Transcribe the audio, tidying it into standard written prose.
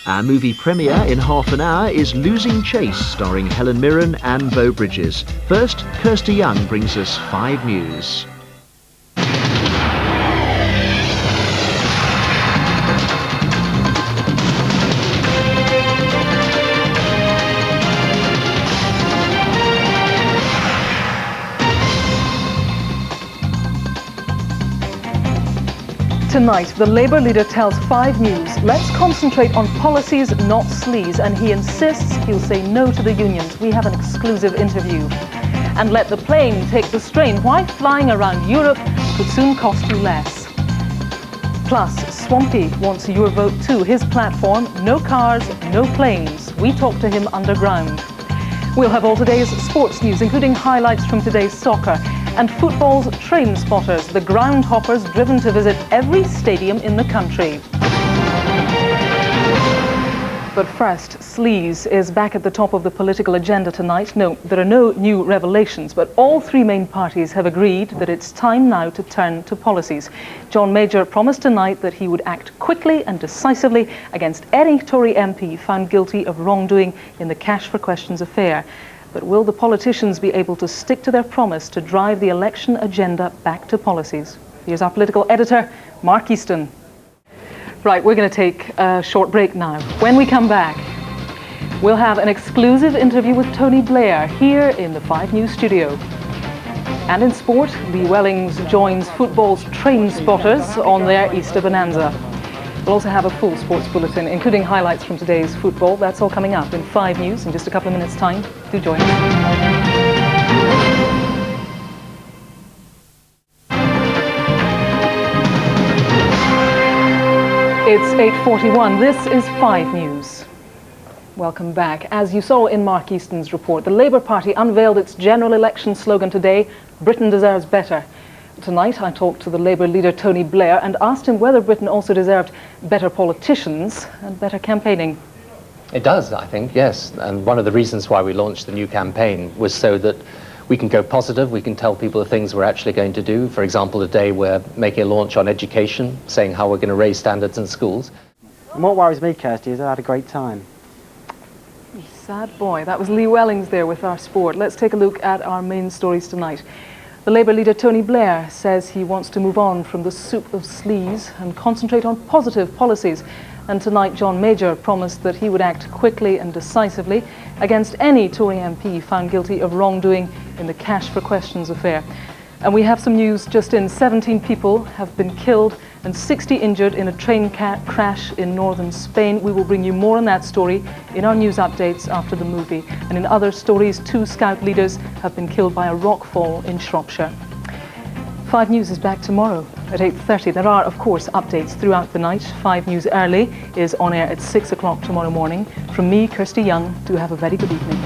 Our movie premiere in half an hour is Losing Chase, starring Helen Mirren and Beau Bridges. First, Kirsty Young brings us 5 News. Tonight, the Labour leader tells 5 News, let's concentrate on policies, not sleaze, and he insists he'll say no to the unions. We have an exclusive interview. And let the plane take the strain. Why flying around Europe could soon cost you less. Plus, Swampy wants your vote too. His platform, no cars, no planes. We talk to him underground. We'll have all today's sports news, including highlights from today's soccer. And football's train spotters, the ground hoppers driven to visit every stadium in the country. But first, sleaze is back at the top of the political agenda tonight. No, there are no new revelations, but all 3 main parties have agreed that it's time now to turn to policies. John Major promised tonight that he would act quickly and decisively against any Tory MP found guilty of wrongdoing in the Cash for Questions affair. But will the politicians be able to stick to their promise to drive the election agenda back to policies? Here's our political editor, Mark Easton. Right, we're going to take a short break now. When we come back, we'll have an exclusive interview with Tony Blair here in the 5 News studio. And in sport, Lee Wellings joins football's train spotters on their Easter Bonanza. We'll also have a full sports bulletin, including highlights from today's football. That's all coming up in 5 News in just a couple of minutes' time. Do join us. It's 8:41. This is 5 News. Welcome back. As you saw in Mark Easton's report, the Labour Party unveiled its general election slogan today, Britain deserves better. Tonight I talked to the Labour leader Tony Blair and asked him whether Britain also deserved better politicians and better campaigning. It does, I think, yes. And one of the reasons why we launched the new campaign was so that we can go positive, we can tell people the things we're actually going to do. For example, today we're making a launch on education, saying how we're going to raise standards in schools. And what worries me, Kirsty, is I had a great time. You sad boy. That was Lee Wellings there with our sport. Let's take a look at our main stories tonight. The Labour leader Tony Blair says he wants to move on from the soup of sleaze and concentrate on positive policies. And tonight John Major promised that he would act quickly and decisively against any Tory MP found guilty of wrongdoing in the Cash for Questions affair. And we have some news just in. 17 people have been killed and 60 injured in a train crash in northern Spain. We will bring you more on that story in our news updates after the movie. And in other stories, 2 Scout leaders have been killed by a rockfall in Shropshire. 5 News is back tomorrow at 8:30. There are, of course, updates throughout the night. 5 News Early is on air at 6 o'clock tomorrow morning. From me, Kirsty Young, do have a very good evening.